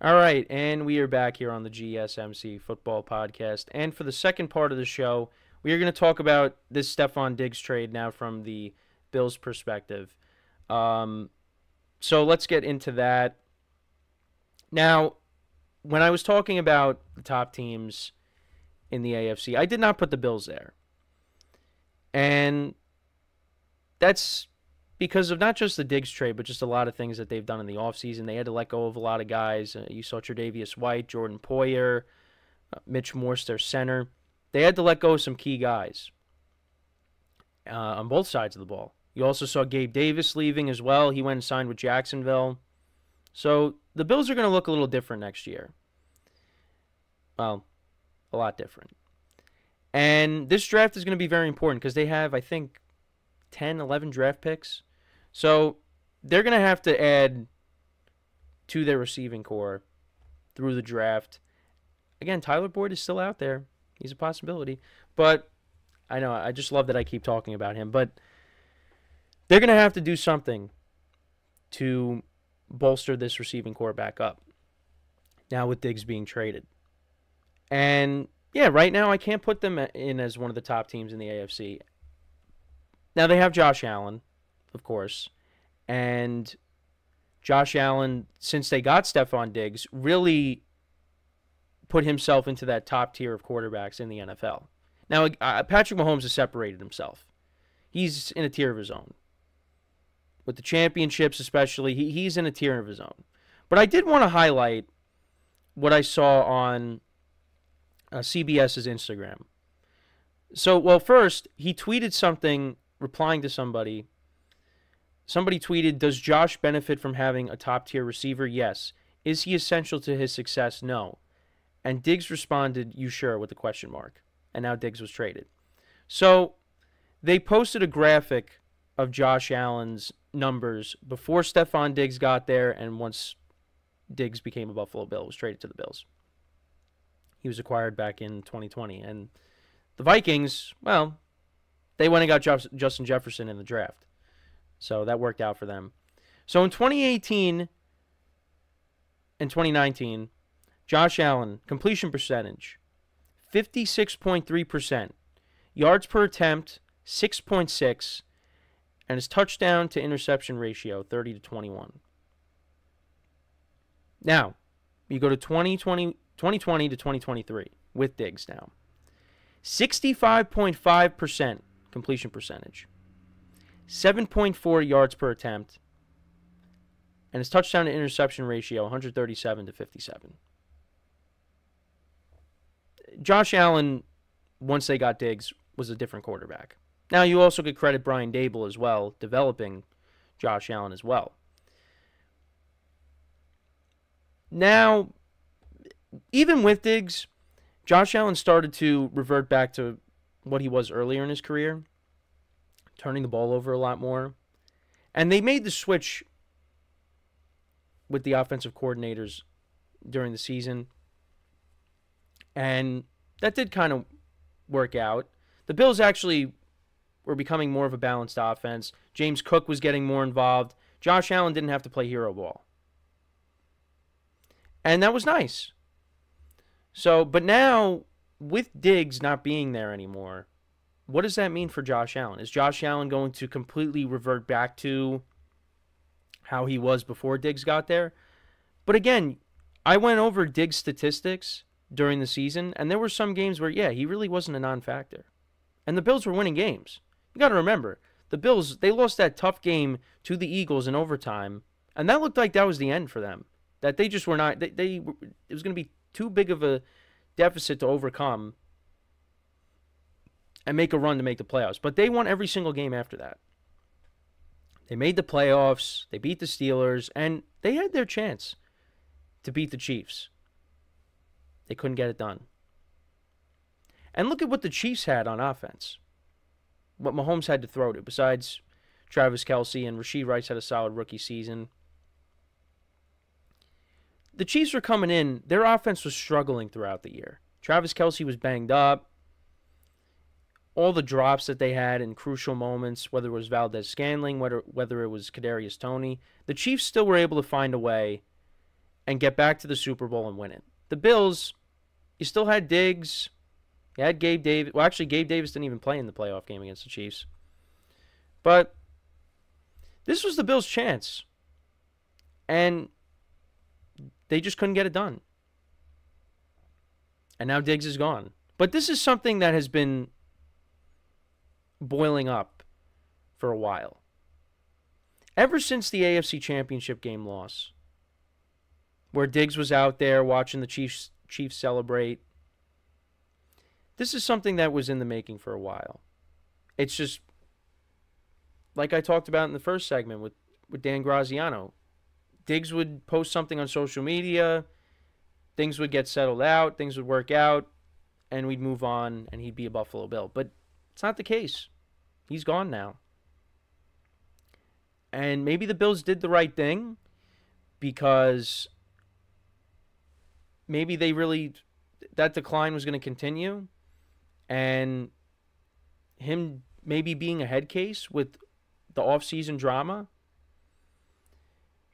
All right, and we are back here on the GSMC Football Podcast. And for the second part of the show, we are going to talk about this Stephon Diggs trade now from the Bills' perspective. So let's get into that. Now, when I was talking about the top teams in the AFC, I did not put the Bills there. And that's because of not just the Diggs trade, but just a lot of things that they've done in the offseason. They had to let go of a lot of guys. You saw Tre'Davious White, Jordan Poyer, Mitch Morse, their center. They had to let go of some key guys on both sides of the ball. You also saw Gabe Davis leaving as well. He went and signed with Jacksonville. So the Bills are going to look a little different next year. Well, a lot different. And this draft is going to be very important because they have, I think, 10, 11 draft picks. So they're going to have to add to their receiving core through the draft. Again, Tyler Boyd is still out there. He's a possibility. But I know, I just love that I keep talking about him. But they're going to have to do something to bolster this receiving core back up. Now with Diggs being traded. And yeah, right now I can't put them in as one of the top teams in the AFC. Now they have Josh Allen, of course. And Josh Allen, since they got Stephon Diggs, really put himself into that top tier of quarterbacks in the NFL. Now, Patrick Mahomes has separated himself. He's in a tier of his own. With the championships especially, he's in a tier of his own. But I did want to highlight what I saw on CBS's Instagram. So, well, first, he tweeted something replying to somebody. Somebody tweeted, "Does Josh benefit from having a top-tier receiver? Yes. Is he essential to his success? No." And Diggs responded, "You sure?" with a question mark. And now Diggs was traded. So they posted a graphic of Josh Allen's numbers before Stephon Diggs got there and once Diggs became a Buffalo Bill, was traded to the Bills. He was acquired back in 2020. And the Vikings, well, they went and got Justin Jefferson in the draft. So that worked out for them. So in 2018 and 2019, Josh Allen, completion percentage, 56.3%. Yards per attempt, 6.6. And his touchdown to interception ratio, 30-21. Now, you go to 2020 to 2023 with Diggs now. 65.5% completion percentage. 7.4 yards per attempt. And his touchdown to interception ratio, 137-57. Josh Allen, once they got Diggs, was a different quarterback. Now, you also could credit Brian Daboll as well, developing Josh Allen as well. Now, even with Diggs, Josh Allen started to revert back to what he was earlier in his career, turning the ball over a lot more. And they made the switch with the offensive coordinators during the season. And that did kind of work out. The Bills actually were becoming more of a balanced offense. James Cook was getting more involved. Josh Allen didn't have to play hero ball. And that was nice. So, but now, with Diggs not being there anymore, what does that mean for Josh Allen? Is Josh Allen going to completely revert back to how he was before Diggs got there? But again, I went over Diggs' statistics during the season, and there were some games where, yeah, he really wasn't a non-factor. And the Bills were winning games. You got to remember, the Bills, they lost that tough game to the Eagles in overtime, and that looked like that was the end for them. That they just were not, it was going to be too big of a deficit to overcome and make a run to make the playoffs. But they won every single game after that. They made the playoffs, they beat the Steelers, and they had their chance to beat the Chiefs. They couldn't get it done. And look at what the Chiefs had on offense. What Mahomes had to throw to, besides Travis Kelce, and Rashee Rice had a solid rookie season. The Chiefs were coming in, their offense was struggling throughout the year. Travis Kelce was banged up. All the drops that they had in crucial moments, whether it was Valdez-Scantling, whether it was Kadarius Toney, the Chiefs still were able to find a way and get back to the Super Bowl and win it. The Bills, you still had Diggs. You had Gabe Davis. Well, actually, Gabe Davis didn't even play in the playoff game against the Chiefs. But this was the Bills' chance. And they just couldn't get it done. And now Diggs is gone. But this is something that has been boiling up for a while. Ever since the AFC Championship game loss, where Diggs was out there watching the Chiefs celebrate, this is something that was in the making for a while. It's just, like I talked about in the first segment with Dan Graziano, Diggs would post something on social media, things would get settled out, things would work out, and we'd move on, and he'd be a Buffalo Bill. But it's not the case. He's gone now. And maybe the Bills did the right thing because maybe that decline was going to continue, and him maybe being a head case with the offseason drama,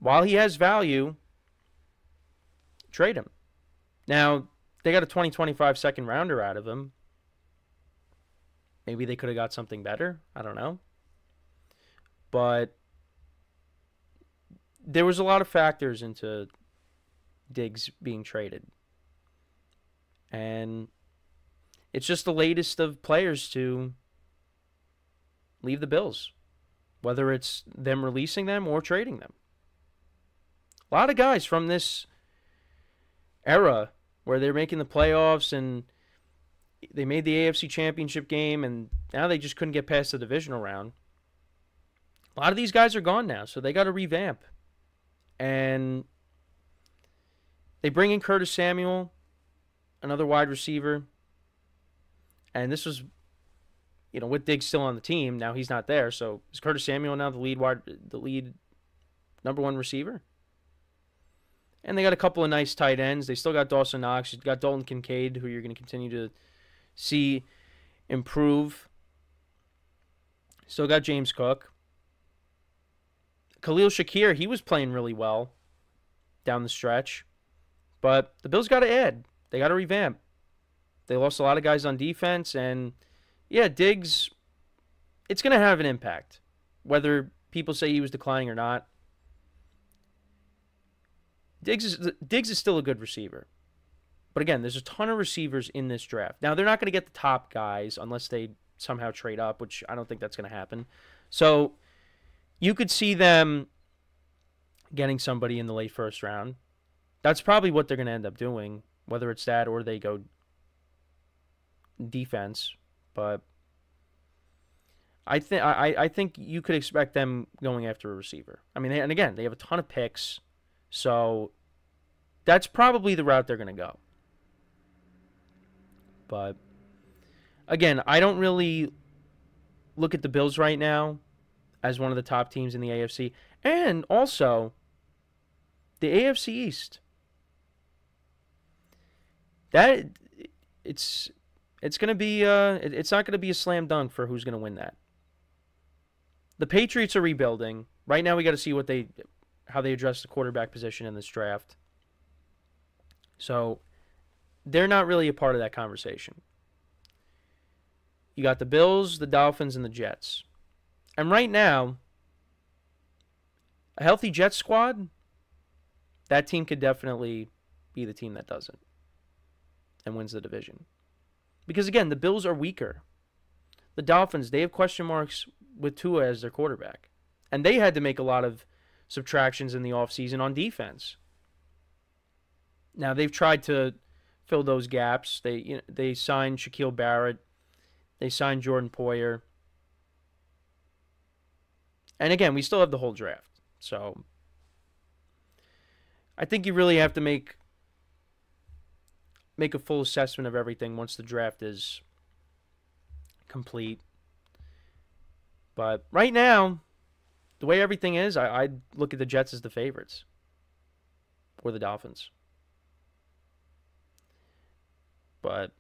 while he has value, trade him. Now, they got a 2025 second rounder out of him. Maybe they could have got something better. I don't know. But there was a lot of factors into Diggs being traded. And it's just the latest of players to leave the Bills, whether it's them releasing them or trading them. A lot of guys from this era where they're making the playoffs and they made the AFC Championship game and now they just couldn't get past the divisional round. A lot of these guys are gone now, so they got to revamp. And they bring in Curtis Samuel, another wide receiver. And this was, with Diggs still on the team, now he's not there. So is Curtis Samuel now the lead number one receiver? And they got a couple of nice tight ends. They still got Dawson Knox. You've got Dalton Kincaid, who you're going to continue to see improve. Still got James Cook. Khalil Shakir, he was playing really well down the stretch. But the Bills got to add. They got to revamp. They lost a lot of guys on defense. And, yeah, Diggs, it's going to have an impact. Whether people say he was declining or not. Diggs is still a good receiver. But again, there's a ton of receivers in this draft. Now, they're not going to get the top guys unless they somehow trade up, which I don't think that's going to happen. So you could see them getting somebody in the late first round. That's probably what they're going to end up doing, whether it's that or they go defense. But I think you could expect them going after a receiver. I mean, and again, they have a ton of picks. So that's probably the route they're going to go. But again, I don't really look at the Bills right now as one of the top teams in the AFC. And also, the AFC East. It's going to be it's not going to be a slam dunk for who's going to win that. The Patriots are rebuilding. Right now we got to see how they address the quarterback position in this draft. So they're not really a part of that conversation. You got the Bills, the Dolphins, and the Jets. And right now, a healthy Jets squad, that team could definitely be the team that does it and wins the division. Because again, the Bills are weaker. The Dolphins, they have question marks with Tua as their quarterback. And they had to make a lot of subtractions in the offseason on defense. Now, they've tried to fill those gaps. They signed Shaquille Barrett. They signed Jordan Poyer. And again, we still have the whole draft. So I think you really have to make a full assessment of everything once the draft is complete. But right now, the way everything is, I'd look at the Jets as the favorites. Or the Dolphins. But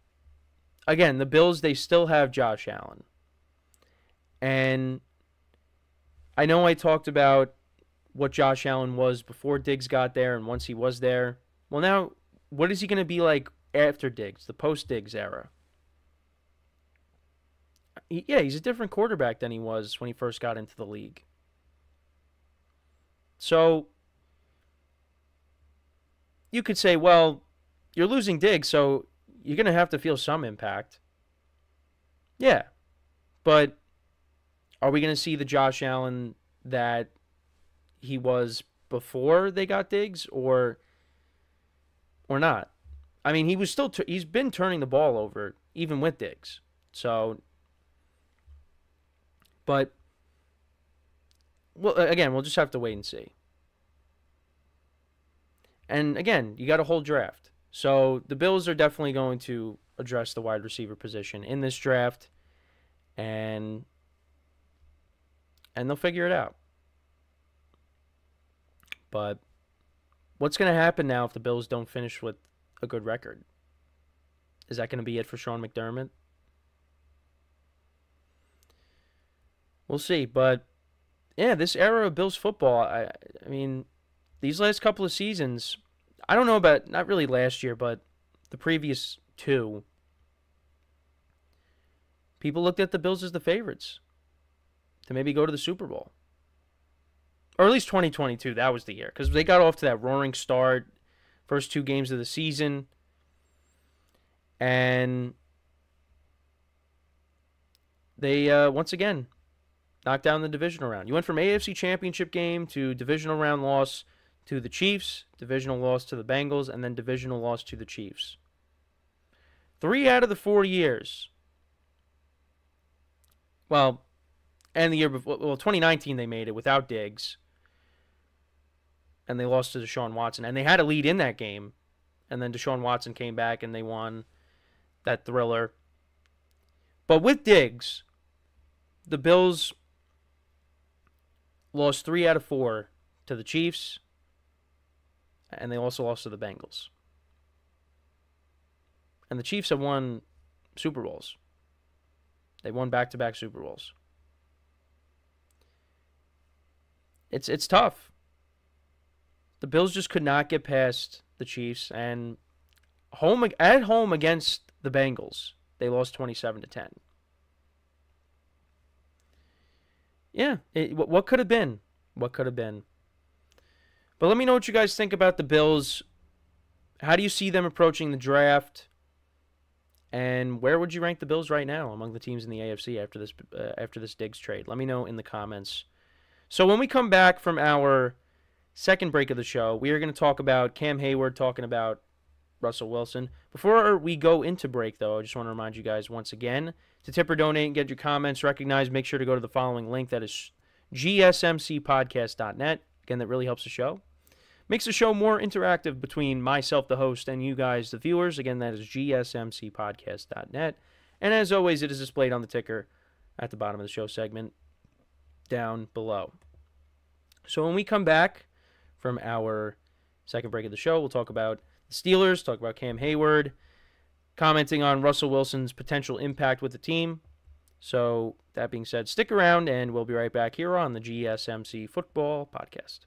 again, the Bills, they still have Josh Allen. And I know I talked about what Josh Allen was before Diggs got there and once he was there. Well, now, what is he going to be like after Diggs, the post-Diggs era? He's a different quarterback than he was when he first got into the league. So, you could say, well, you're losing Diggs, so you're going to have to feel some impact. Yeah, but are we going to see the Josh Allen that he was before they got Diggs, or not? I mean, he was still he's been turning the ball over even with Diggs. So, but well, again, we'll just have to wait and see. And again, you got a whole draft. So the Bills are definitely going to address the wide receiver position in this draft, and they'll figure it out. But what's going to happen now if the Bills don't finish with a good record? Is that going to be it for Sean McDermott? We'll see. But yeah, this era of Bills football, I mean, these last couple of seasons, I don't know about, not really last year, but the previous two, people looked at the Bills as the favorites to maybe go to the Super Bowl. Or at least 2022, that was the year. Because they got off to that roaring start, first two games of the season. And they, once again, knocked down the divisional round. You went from AFC Championship game to divisional round loss to the Chiefs, divisional loss to the Bengals, and then divisional loss to the Chiefs. 3 out of the 4 years. Well, and the year before, 2019 they made it without Diggs. And they lost to Deshaun Watson. And they had a lead in that game. And then Deshaun Watson came back and they won that thriller. But with Diggs, the Bills lost 3 out of 4 to the Chiefs. And they also lost to the Bengals. And the Chiefs have won Super Bowls. They won back-to-back Super Bowls. It's tough. The Bills just could not get past the Chiefs, and at home against the Bengals, they lost 27-10. Yeah, what could have been? What could have been? But let me know what you guys think about the Bills. How do you see them approaching the draft? And where would you rank the Bills right now among the teams in the AFC after this Diggs trade? Let me know in the comments. So when we come back from our second break of the show, we are going to talk about Cam Hayward talking about Russell Wilson. Before we go into break, though, I just want to remind you guys once again to tip or donate and get your comments recognized. Make sure to go to the following link. That is GSMCPodcast.net. Again, that really helps the show. Makes the show more interactive between myself, the host, and you guys, the viewers. Again, that is GSMCPodcast.net. And as always, it is displayed on the ticker at the bottom of the show segment down below. So when we come back from our second break of the show, we'll talk about the Steelers, talk about Cam Hayward, commenting on Russell Wilson's potential impact with the team. So that being said, stick around, and we'll be right back here on the GSMC Football Podcast.